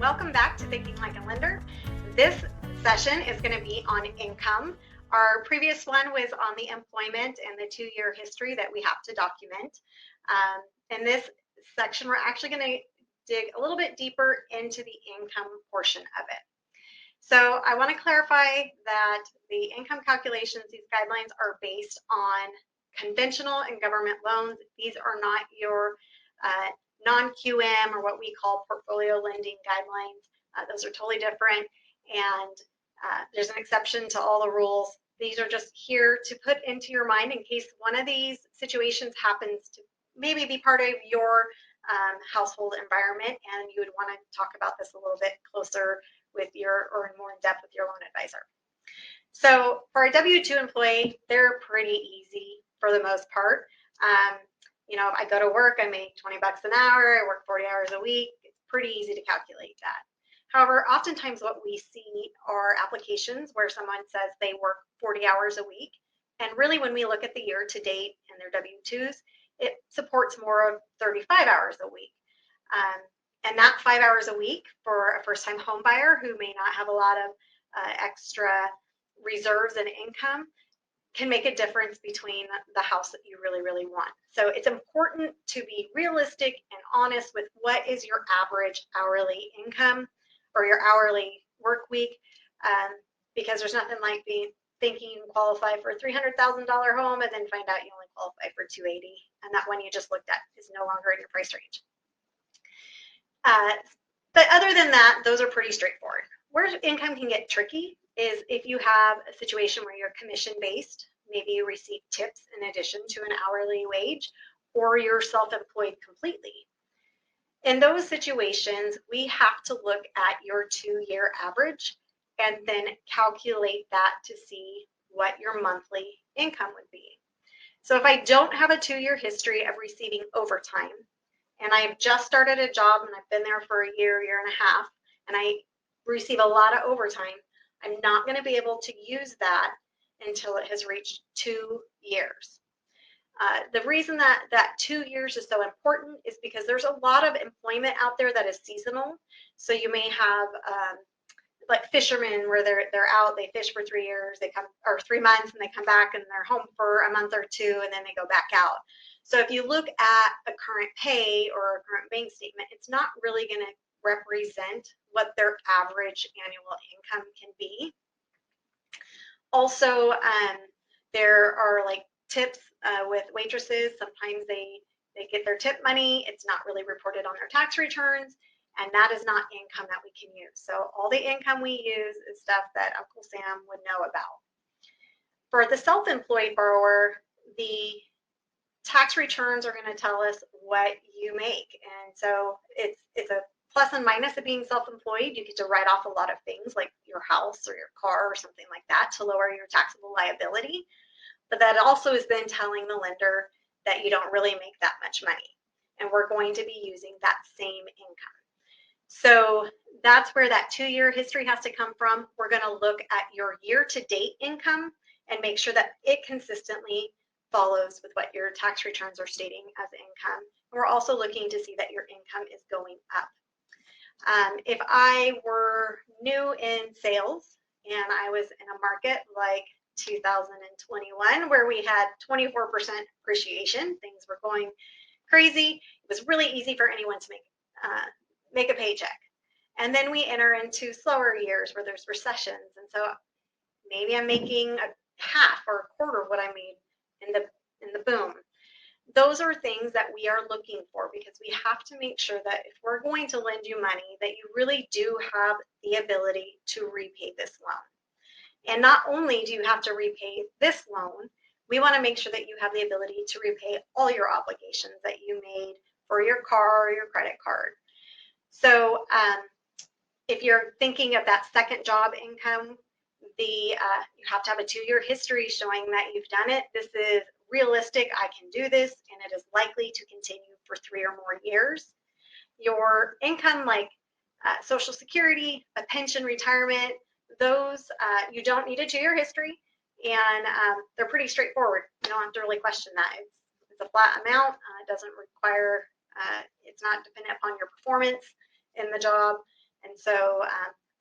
Welcome back to Thinking Like a Lender. This session is going to be on income. Our previous one was on the employment and the 2-year history that we have to document. In this section, we're actually going to dig a little bit deeper into the income portion of it. So I want to clarify that the income calculations, these guidelines are based on conventional and government loans. These are not your non-QM or what we call portfolio lending guidelines. Those are totally different, and there's an exception to all the rules. These are just here to put into your mind in case one of these situations happens to maybe be part of your household environment, and you would want to talk about this a little bit closer with your, or more in depth with your loan advisor. So for a W-2 employee, they're pretty easy for the most part. You know, if I go to work, I make 20 bucks an hour, I work 40 hours a week. It's pretty easy to calculate that. However, oftentimes what we see are applications where someone says they work 40 hours a week. And really, when we look at the year to date and their W-2s, it supports more of 35 hours a week. And that 5 hours a week for a first-time home buyer who may not have a lot of extra reserves and income can make a difference between the house that you really, really want. So it's important to be realistic and honest with what is your average hourly income or your hourly work week, because there's nothing like thinking you qualify for a $300,000 home and then find out you only qualify for $280,000, and that one you just looked at is no longer in your price range. But other than that, those are pretty straightforward. Where income can get tricky is if you have a situation where you're commission-based, maybe you receive tips in addition to an hourly wage, or you're self-employed completely. In those situations, we have to look at your 2-year average and then calculate that to see what your monthly income would be. So if I don't have a 2-year history of receiving overtime, and I've just started a job and I've been there for a year, year and a half, and I receive a lot of overtime, I'm not going to be able to use that until it has reached 2 years. The reason that 2 years is so important is because there's a lot of employment out there that is seasonal. So you may have like fishermen where they're out, they fish for 3 years, they come, or 3 months, and they come back and they're home for a month or two, and then they go back out. So if you look at a current pay or a current bank statement, it's not really going to represent what their average annual income can be. Also, there are like tips with waitresses. Sometimes they get their tip money. It's not really reported on their tax returns, and that is not income that we can use. So all the income we use is stuff that Uncle Sam would know about. For the self-employed borrower, the tax returns are going to tell us what you make, and so it's a plus and minus of being self-employed. You get to write off a lot of things like your house or your car or something like that to lower your taxable liability, but that also is then telling the lender that you don't really make that much money, and we're going to be using that same income. So that's where that 2-year history has to come from. We're going to look at your year-to-date income and make sure that it consistently follows with what your tax returns are stating as income. We're also looking to see that your income is going up. If I were new in sales and I was in a market like 2021 where we had 24% appreciation, things were going crazy, it was really easy for anyone to make a paycheck. And then we enter into slower years where there's recessions, and so maybe I'm making a half or a quarter of what I made in the boom. Those are things that we are looking for, because we have to make sure that if we're going to lend you money, that you really do have the ability to repay this loan. And not only do you have to repay this loan, we want to make sure that you have the ability to repay all your obligations that you made for your car or your credit card. So if you're thinking of that second job income, you have to have a 2-year history showing that you've done it. This is realistic, I can do this, and it is likely to continue for 3 or more years. Your income, like Social Security, a pension, retirement, those you don't need a 2-year history, and they're pretty straightforward. You don't have to really question that. It's a flat amount. It doesn't require, it's not dependent upon your performance in the job. And so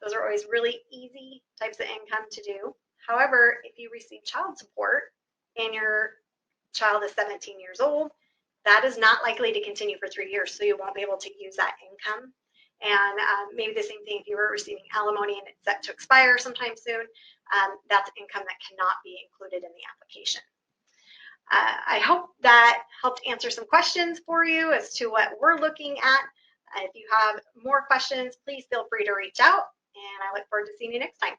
those are always really easy types of income to do. However, if you receive child support and your child is 17 years old, that is not likely to continue for 3 years, so you won't be able to use that income. And maybe the same thing if you were receiving alimony and it's set to expire sometime soon, that's income that cannot be included in the application. I hope that helped answer some questions for you as to what we're looking at. If you have more questions, please feel free to reach out, and I look forward to seeing you next time.